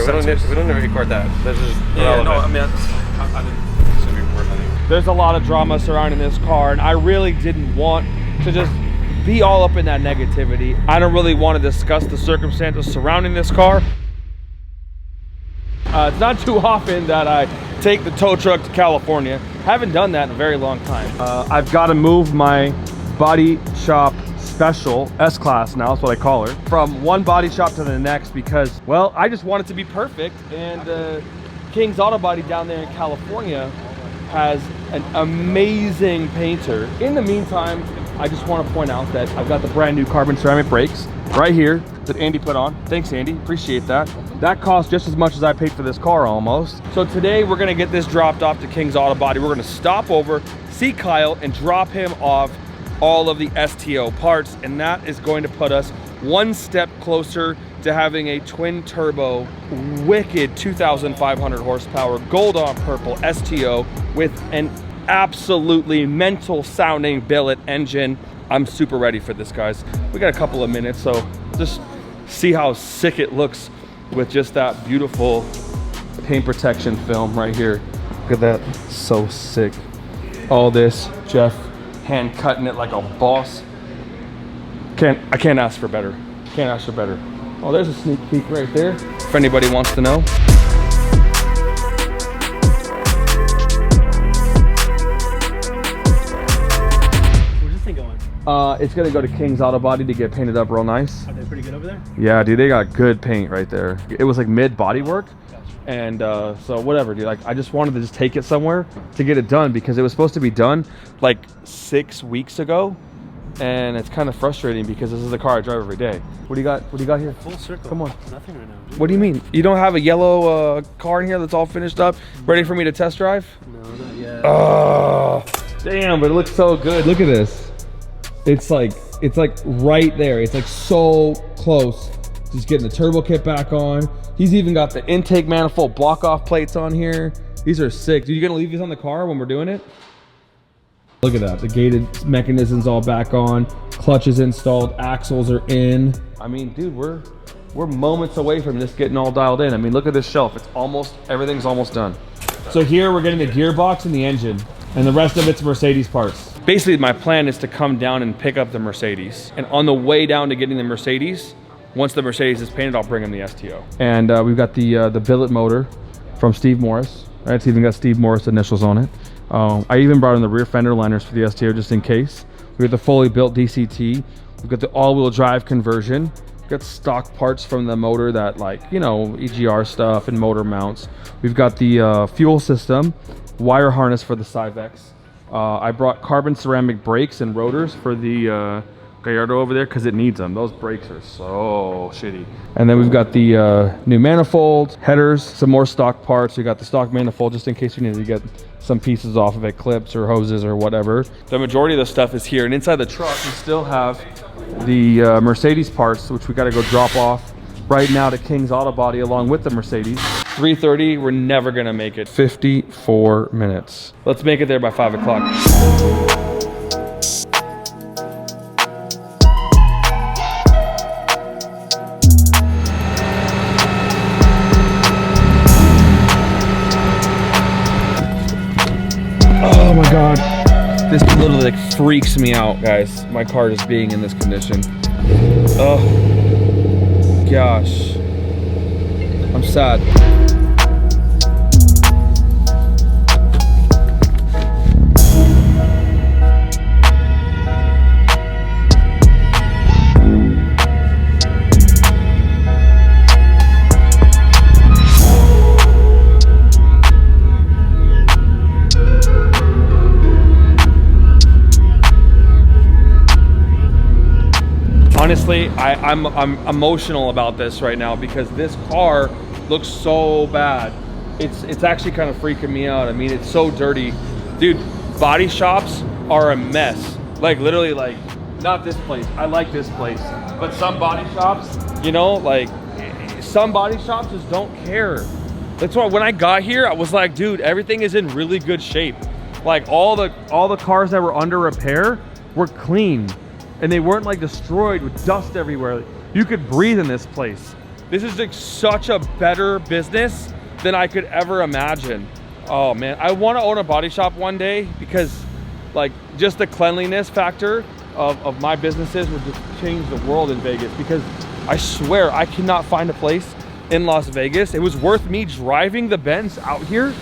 we don't need to record that. This is yeah, no, I mean, I didn't should be worth anything. There's a lot of drama surrounding this car, and I really didn't want to just be all up in that negativity. I don't really want to discuss the circumstances surrounding this car. It's not too often that I take the tow truck to California. Haven't done that in a very long time. I've got to move my body shop special S-Class, now that's what I call her, from one body shop to the next because, well, I just want it to be perfect. And King's Auto Body down there in California has an amazing painter. In the meantime, I just want to point out that I've got the brand new carbon ceramic brakes right here that Andy put on. Thanks, Andy, appreciate that. That cost just as much as I paid for this car almost. So today we're gonna get this dropped off to King's Auto Body. We're gonna stop over, see Kyle, and drop him off all of the STO parts, and that is going to put us one step closer to having a twin turbo, wicked 2,500 horsepower, gold on purple STO with an absolutely mental sounding billet engine. I'm super ready for this, guys. We got a couple of minutes, so just see how sick it looks with just that beautiful paint protection film right here. Look at that, so sick. All this, Jeff hand cutting it like a boss. I can't ask for better. Can't ask for better. Oh, there's a sneak peek right there, if anybody wants to know. Where's this thing going? It's gonna go to King's Auto Body to get painted up real nice. Are they pretty good over there? Yeah, dude, they got good paint right there. It was like mid body work. And so whatever, dude, like I just wanted to just take it somewhere to get it done because it was supposed to be done like 6 weeks ago. And it's kind of frustrating because this is the car I drive every day. What do you got? What do you got here? Full circle. Come on. Nothing right now. Dude. What do you mean? You don't have a yellow car in here that's all finished up, ready for me to test drive? No, not yet. Oh, damn, but it looks so good. Look at this. It's like right there. It's like so close. Just getting the turbo kit back on. He's even got the intake manifold block off plates on here. These are sick. Dude, you gonna leave these on the car when we're doing it? Look at that, the gated mechanisms all back on, clutches installed, axles are in. I mean, dude, we're moments away from this getting all dialed in. I mean, look at this shelf. It's almost, everything's almost done. So here we're getting the gearbox and the engine, and the rest of it's Mercedes parts. Basically, my plan is to come down and pick up the Mercedes. And on the way down to getting the Mercedes, once the Mercedes is painted, I'll bring him the STO. And we've got the billet motor from Steve Morris. Right, it's even got Steve Morris initials on it. I even brought in the rear fender liners for the STO just in case. We got the fully built DCT. We've got the all-wheel drive conversion. We've got stock parts from the motor that, like, you know, EGR stuff and motor mounts. We've got the fuel system, wire harness for the Cyvex. I brought carbon ceramic brakes and rotors for the Gallardo over there because it needs them. Those brakes are so shitty. And then we've got the new manifold, headers, some more stock parts. We got the stock manifold just in case we need to get some pieces off of it, clips or hoses or whatever. The majority of the stuff is here. And inside the truck, we still have the Mercedes parts, which we got to go drop off right now to King's Auto Body along with the Mercedes. 3:30, we're never gonna make it. 54 minutes. Let's make it there by 5 o'clock. Oh my God, this literally like freaks me out, guys. My car just being in this condition. Oh gosh, I'm sad. Honestly, I'm emotional about this right now because this car looks so bad. It's actually kind of freaking me out. I mean, it's so dirty. Dude, body shops are a mess. Like literally, like, not this place. I like this place. But some body shops, you know, like some body shops just don't care. That's why when I got here, I was like, dude, everything is in really good shape. Like all the cars that were under repair were clean. And they weren't like destroyed with dust everywhere. You could breathe in this place. This is like such a better business than I could ever imagine. Oh man, I want to own a body shop one day because like just the cleanliness factor of my businesses would just change the world in Vegas, because I swear I cannot find a place in Las Vegas. It was worth me driving the Benz out here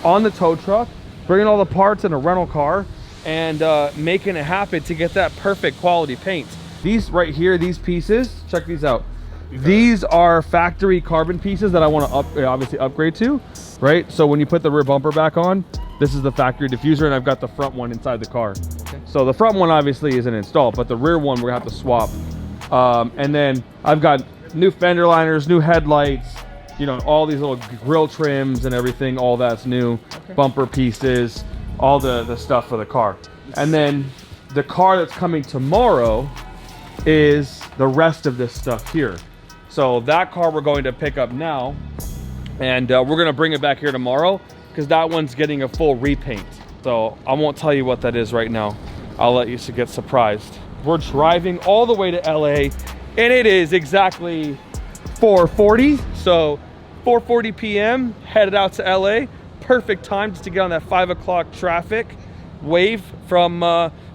on the tow truck, bringing all the parts in a rental car, and making it happen to get that perfect quality paint. These right here, these pieces, check these out. These are factory carbon pieces that I want to obviously upgrade to, right? So when you put the rear bumper back on, this is the factory diffuser, and I've got the front one inside the car. Okay. So the front one obviously isn't installed, but the rear one we're gonna have to swap. And then I've got new fender liners, new headlights, you know, all these little grill trims and everything, all that's new. Okay. Bumper pieces, all the stuff for the car. And then the car that's coming tomorrow is the rest of this stuff here. So that car we're going to pick up now, and we're gonna bring it back here tomorrow, because that one's getting a full repaint. So I won't tell you what that is right now. I'll let you get surprised. We're driving all the way to LA, and it is exactly 4:40. So 4:40 p.m. headed out to LA. Perfect time just to get on that 5 o'clock traffic wave from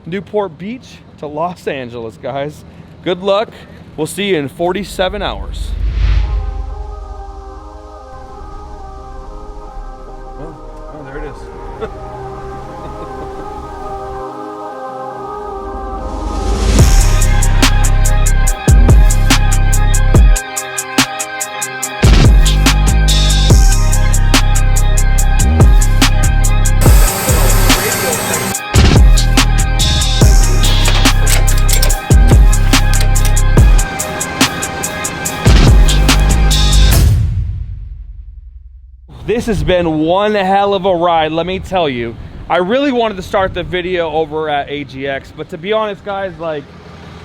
Newport Beach to Los Angeles, guys. Good luck. We'll see you in 47 hours. Oh, there it is. This has been one hell of a ride, let me tell you. I really wanted to start the video over at AGX, but to be honest, guys, like,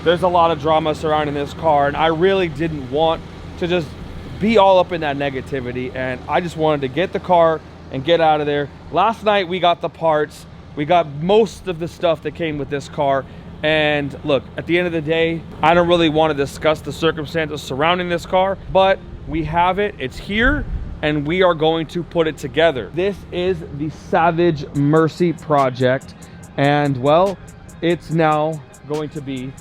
there's a lot of drama surrounding this car, and I really didn't want to just be all up in that negativity, and I just wanted to get the car and get out of there. Last night we got the parts, we got most of the stuff that came with this car, and look, at the end of the day, I don't really want to discuss the circumstances surrounding this car, but we have it, it's here, and we are going to put it together. This is the Savage Mercy project, and well, it's now going to be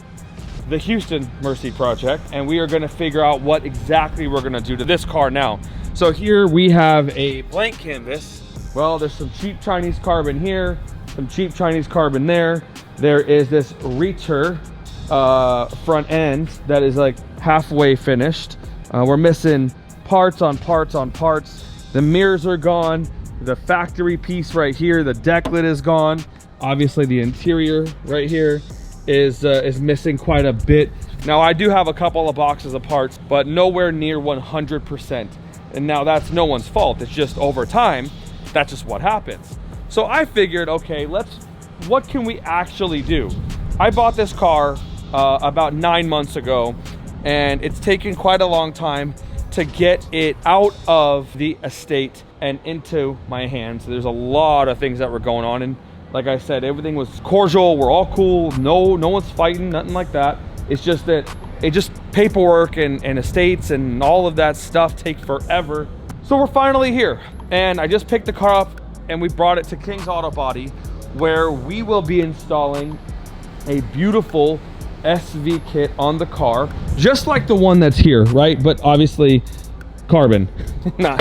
the Houston Mercy project, and we are gonna figure out what exactly we're gonna do to this car now. So here we have a blank canvas. Well, there's some cheap Chinese carbon here, some cheap Chinese carbon there. There is this Reacher front end that is like halfway finished. We're missing parts on parts on parts. The mirrors are gone. The factory piece right here, the deck lid is gone. Obviously the interior right here is missing quite a bit. Now I do have a couple of boxes of parts, but nowhere near 100%. And now that's no one's fault. It's just over time, that's just what happens. So I figured, okay, what can we actually do? I bought this car about 9 months ago, and it's taken quite a long time to get it out of the estate and into my hands. There's a lot of things that were going on, and like I said, everything was cordial. We're all cool. No one's fighting, nothing like that. It's just that paperwork and estates and all of that stuff take forever. So we're finally here, and I just picked the car up and we brought it to King's Auto Body, where we will be installing a beautiful SV kit on the car, just like the one that's here, right? But obviously carbon, not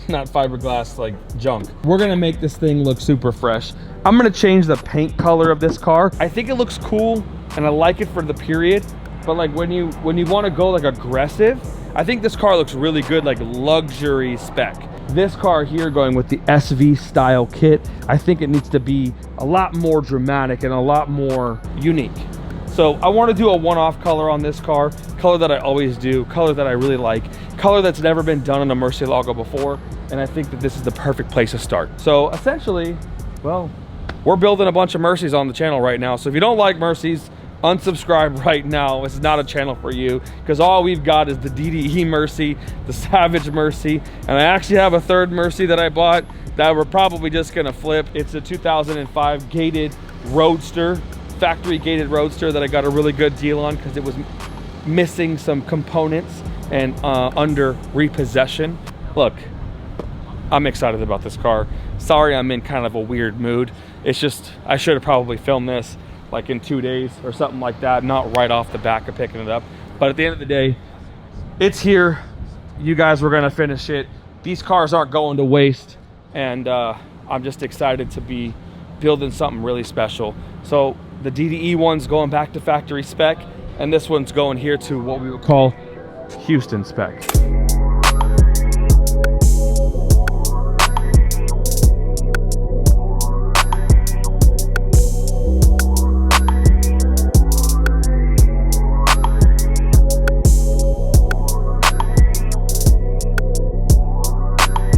fiberglass like junk. We're gonna make this thing look super fresh. I'm gonna change the paint color of this car. I think it looks cool and I like it for the period, but like when you want to go like aggressive, I think this car looks really good, like luxury spec. This car here going with the SV style kit, I think it needs to be a lot more dramatic and a lot more unique. So I want to do a one-off color on this car, color that I always do, color that I really like, color that's never been done on a Murcielago before, and I think that this is the perfect place to start. So essentially, well, we're building a bunch of Mercies on the channel right now, so if you don't like Mercies, unsubscribe right now. It's not a channel for you, because all we've got is the DDE Mercy, the Savage Mercy, and I actually have a third Mercy that I bought that we're probably just gonna flip. It's a 2005 gated Roadster, factory gated Roadster that I got a really good deal on because it was missing some components and under repossession. Look, I'm excited about this car. Sorry, I'm in kind of a weird mood. It's just, I should have probably filmed this like in 2 days or something like that, not right off the back of picking it up. But at the end of the day, it's here. You guys were gonna finish it. These cars aren't going to waste, and I'm just excited to be building something really special. So the DDE one's going back to factory spec, and this one's going here to what we would call Houston spec.